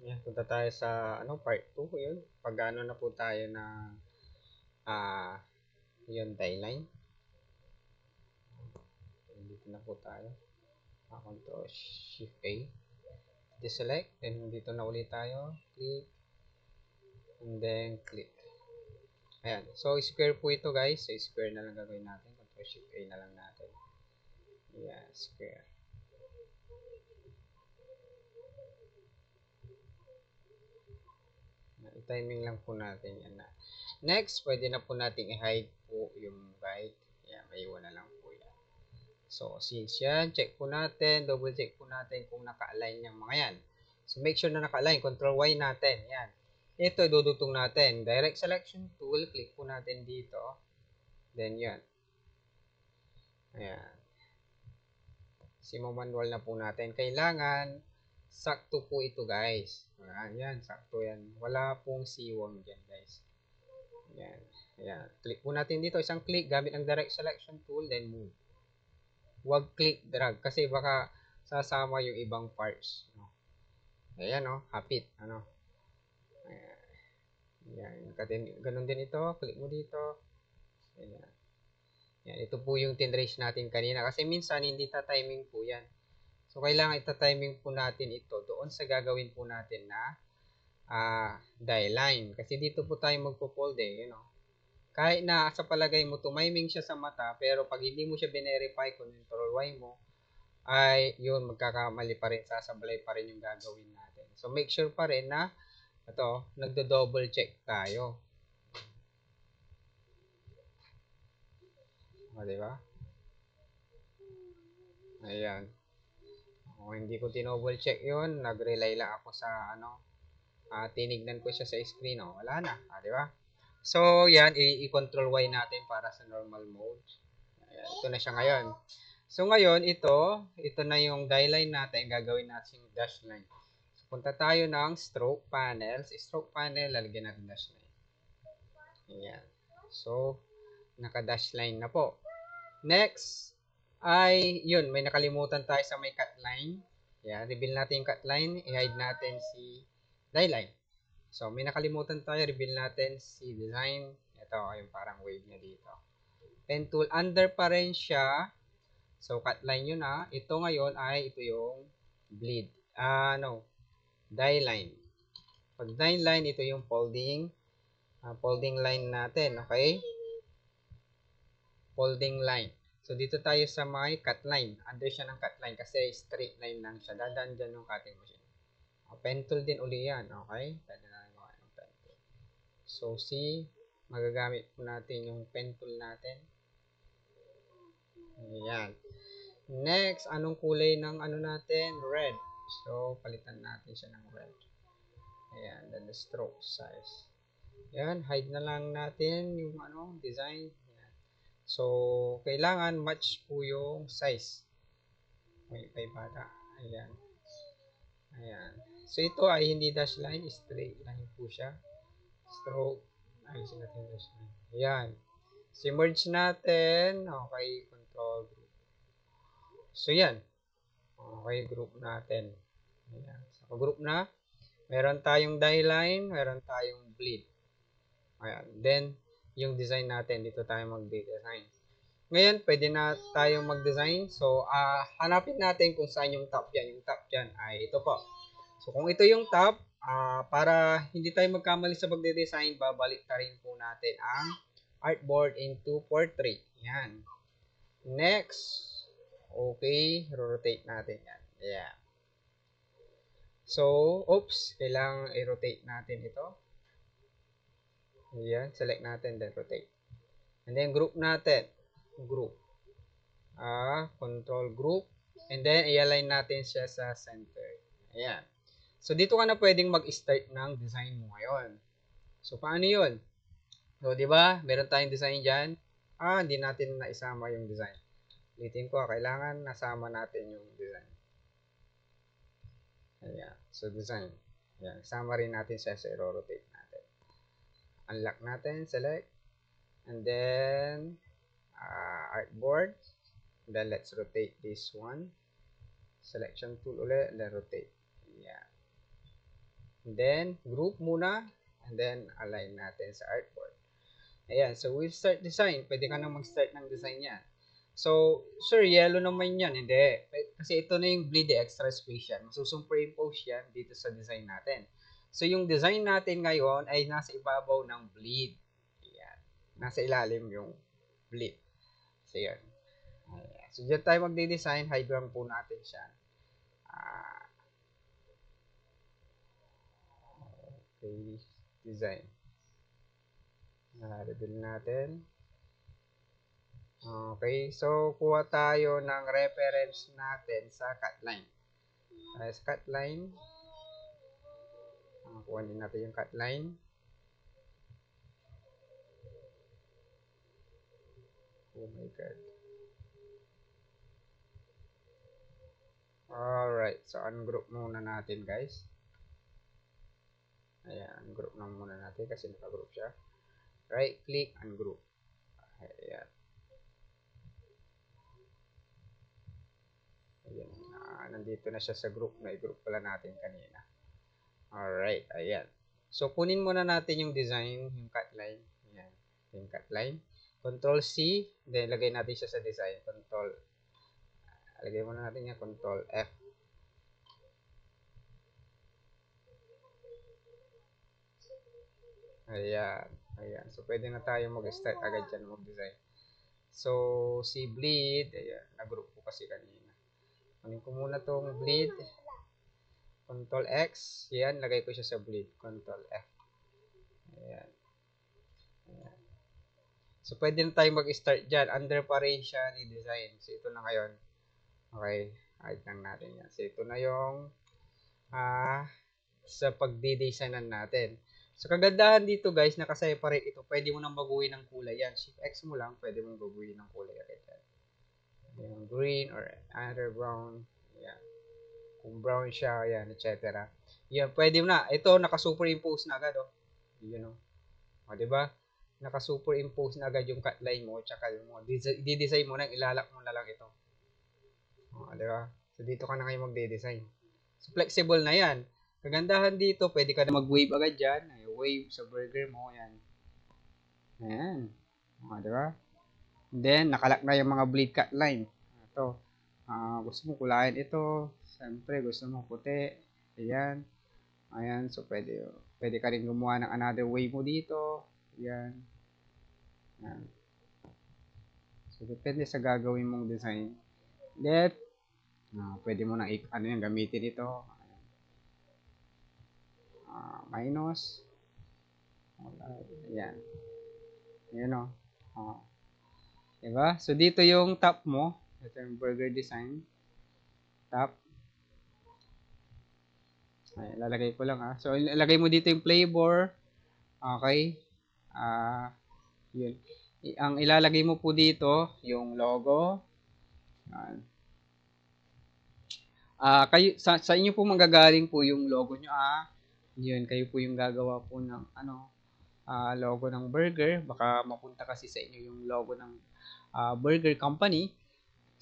Yan, punta tayo sa part 2 yun. Pag ano na po tayo na ah yun, die line. Dito na po tayo. Control Shift A. Deselect. Then dito na ulit tayo. Click. And then click. Ayan. So square po ito guys. So square na lang gagawin natin. Control Shift A na lang natin. Ayan, square. I-timing lang po natin yan na. Next, pwede na po natin i-hide po yung guide. Ayan, may iwan na lang po yan. So, since yan, check po natin, double check po natin kung naka-align yung mga yan. So, make sure na naka-align. Control Y natin. Yan. Ito, idudutong natin. Direct selection tool, click po natin dito. Then, yan. Ayan. Manual na po natin. Kailangan, sakto po ito guys. Ayan, yan. Sakto yan. Wala pong siwang dyan guys. Ayan. Ayan. Click po natin dito. Isang click gamit ang direct selection tool, then move. Huwag click drag kasi baka sasama yung ibang parts. Ayan hapit. Ayan. Ganun din ito. Click mo dito. Ayan. Ayan. Ito po yung tinrace natin kanina kasi minsan hindi ta-timing po yan. So, kailangan ita-timing po natin ito doon sa gagawin po natin na die line. Kasi dito po tayo magpo-fold Kahit na sa palagay mo tumiming siya sa mata, pero pag hindi mo siya binerify, control Y mo, ay yun, magkakamali pa rin, sasablay pa rin yung gagawin natin. So, make sure pa rin na nagdo-double check tayo. Diba? Ayan. Hindi ko tinouble check yun, nag-rely lang ako sa tinignan ko siya sa screen. Wala na. Diba? So, yan, i-control Y natin para sa normal mode. Ayan, ito na siya ngayon. So, ngayon, ito na yung die line natin. Gagawin natin yung dash line. So, punta tayo ng stroke panel. Sa stroke panel, lalagyan natin dash line. Ayan. So, naka-dash line na po. Next, ay, yun, may nakalimutan tayo sa may cut line. Ayan, reveal natin yung cut line. I-hide natin si die line. So, may nakalimutan tayo. Reveal natin si design. Ito, yung parang wave niya dito. Pen tool. Under pa rin siya. So, cut line yun Ito ngayon ay ito yung bleed. Die line. Pag die line, ito yung folding. Folding line natin. Okay? Folding line. So, dito tayo sa may cut line. Under siya ng cut line kasi straight line lang siya. Dadaan dyan yung cutting machine. Pen tool din uli yan. Okay? So, magagamit po natin yung pen tool natin. Ayan. Next, anong kulay ng natin? Red. So, palitan natin siya ng red. Ayan, then the stroke size. Ayan, hide na lang natin yung design. Ayan. So, kailangan match po yung size. May bata. Ayan. Ayan. So, ito ay hindi dash line, straight line po siya. Stroke. Ayusin natin dash line. Ayan. So, merge natin. Okay, control group. So, yan. Okay, group natin. Ayan. So, group na. Meron tayong die line. Meron tayong bleed. Ayan. Then, yung design natin. Dito tayo mag-design. Ngayon, pwede na tayong mag-design. So, hanapin natin kung saan yung top dyan. Yung top dyan ay ito po. So, kung ito yung top, para hindi tayo magkamali sa pagde-design, babalik ta rin po natin ang artboard into portrait. Yan. Next. Okay. Rotate natin yan. Yeah. So, oops. Kailangan i-rotate natin ito. Yan. Select natin, then rotate. And then, group natin. Group. Control group. And then, i-align natin siya sa center. Ayan. So, dito ka na pwedeng mag-start ng design mo ngayon. So, paano yun? So, di ba? Meron tayong design dyan. Hindi natin naisama yung design. Ulitin ko, kailangan nasama natin yung design. Ayan. So, design. Ayan. Sama rin natin siya sa i-rotate natin. Unlock natin. Select. And then, artboard. And then, let's rotate this one. Selection tool ulit. And then, rotate. Ayan. and then group muna, and then align natin sa artboard. Ayan, so we'll start design. Pwede ka na mag-start ng design yan. So, sir, yellow naman yan. Hindi. Kasi ito na yung bleed, extra space yan. Masusumperimpose yan dito sa design natin. So, yung design natin ngayon ay nasa ibabaw ng bleed. Ayan. Nasa ilalim yung bleed. So, yan. Ayan. So, dyan tayo magde-design. Hide lang po natin siya. Okay. Design. Reveal natin. Okay, so kuha tayo ng reference natin sa cutline. Sa cutline, kuha din natin yung cutline. Oh my God. Alright, so ungroup muna natin guys. Ayan, ungroup na muna natin kasi naka-group siya. Right click, ungroup. Ayan. Ayan, nandito na siya sa group. Na-group pala natin kanina. Alright, ayan. So, kunin muna natin yung design, yung cutline. Ayan, yung cutline. Control C, then lagay natin siya sa design. Lagay muna natin yung Control F. Ayan, ayan. So, pwede na tayo mag-start agad dyan mag-design. So, si bleed, ayan, nag-group ko kasi kanina. Kunin ko muna tong bleed. Control X. Yan, lagay ko siya sa bleed. Control F. Ayan. Ayan. So, pwede na tayo mag-start dyan. Under pa rin siya ni design. So, ito na ngayon. Okay. Hide lang natin yan. So, ito na yung sa pagdi-designan natin. So, kagandahan dito guys, nakaseparate ito. Pwede mo nang baguhin ng kulay yan. Shift X mo lang, pwede mo baguhin ng kulay agad yan. Yung green or either brown. Yan. Kung brown siya, yan, etc. Yan, pwede mo na. Ito, naka-superimpose na agad, oh. Yun, oh. O, diba? Naka-superimpose na agad yung cut line mo, tsaka yung mo. I-design mo na, ilalak mo na lang ito. O, diba? So, dito ka na kayo magde-design. So, flexible na yan. Kagandahan dito, pwede ka na mag-wave agad dyan. Wave sa burger mo, yan. Ayan. O, diba? Then, nakalak na yung mga bleed cut line. Ito. Gusto mo kulayan ito. Siyempre, gusto mo puti. Ayan. Ayan. So, pwede ka rin gumawa ng another way mo dito. Ayan. Ayan. So, depende sa gagawin mong design. Then, pwede mo na gamitin ito. Minus. Ayan. Ayan, o. Diba? So, dito yung top mo. Ito yung burger design. Top. Ay, lalagay ko lang So, ilagay mo dito yung flavor. Okay. Yun. Ang ilalagay mo po dito, yung logo. Yan. Kayo, sa inyo po manggagaling po yung logo nyo. Yun, kayo po yung gagawa po ng logo ng burger. Baka mapunta kasi sa inyo yung logo ng burger company.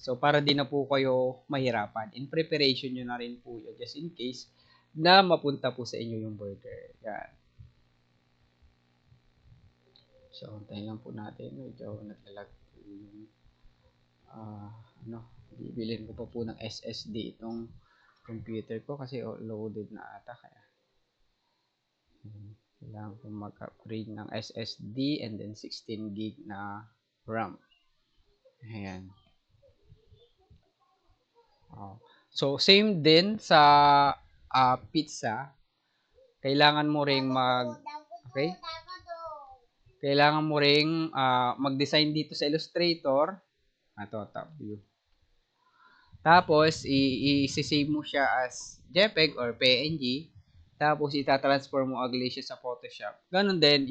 So, para di na po kayo mahirapan. In preparation nyo na rin po yun, just in case na mapunta po sa inyo yung burger. Yan. So, antayin lang po natin. Medyo naglalag po yung bibilin ko pa po ng SSD itong computer ko kasi loaded na ata. Kaya kailangan ko mag-upgrade ng SSD and then 16 gig na RAM. Ayan. So, same din sa pizza. Kailangan mo ring kailangan mo ring mag-design dito sa Illustrator. Ito, top view. Tapos, i-save mo siya as JPEG or PNG. Tapos, itatransform mo agad siya sa Photoshop. Ganon din,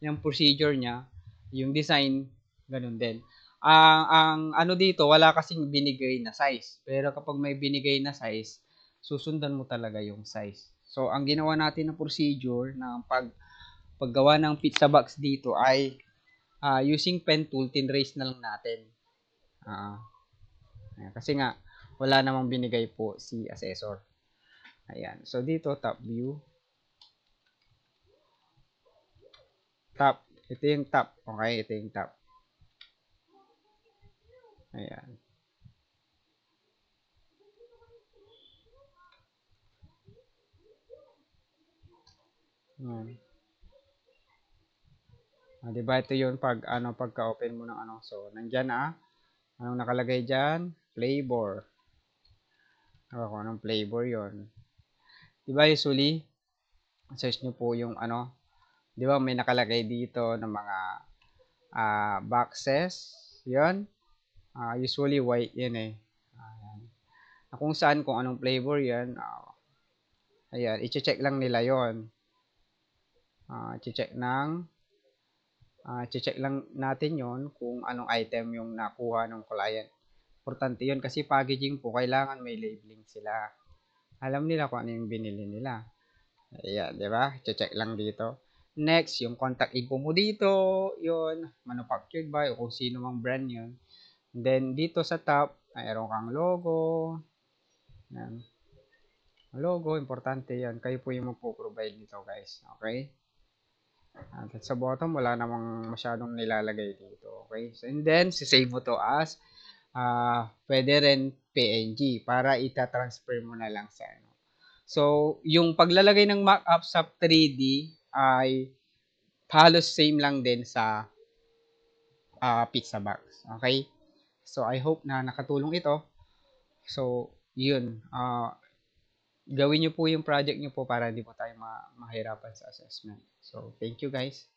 yung procedure niya, yung design, ganon din. Ang ano dito, wala kasing binigay na size. Pero kapag may binigay na size, susundan mo talaga yung size. So, ang ginawa natin na procedure ng paggawa ng pizza box dito ay using pen tool, tinrace na lang natin. Kasi nga, wala namang binigay po si assessor. Ayan. So, dito, top view. Top. Ito yung top. Okay, ito yung top. Ayan. Ayan. Diba ito yun pagka-open mo ng So, nandyan anong nakalagay dyan? Flavor. Kung anong flavor yon. Diba usually, search nyo po yung diba may nakalagay dito ng mga boxes. Yun. Usually white yan eh. Ayan. Kung saan, kung anong flavor yan. Ayan, i-check lang nila yon. Check lang natin yon kung anong item yung nakuha ng client. Importante yun kasi packaging po, kailangan may labeling sila. Alam nila kung ano yung binili nila. Ayan, di ba? Check lang dito. Next, yung contact info mo dito, yun, manufactured by, o kung sino mang brand yun. Then, dito sa top, mayroon kang logo. Ayan. Logo, importante yan. Kayo po yung magpo-provide nito, guys. Okay? At sa bottom, wala namang masyadong nilalagay dito. Okay? So, and then, sisave mo to as pwede rin PNG para ita-transfer mo na lang sa So, yung paglalagay ng mock-up sa 3D ay halos same lang din sa pizza box. Okay? So, I hope na nakatulong ito. So, yun. Gawin nyo po yung project nyo po para hindi po tayo mahirapan sa assessment. So, thank you guys.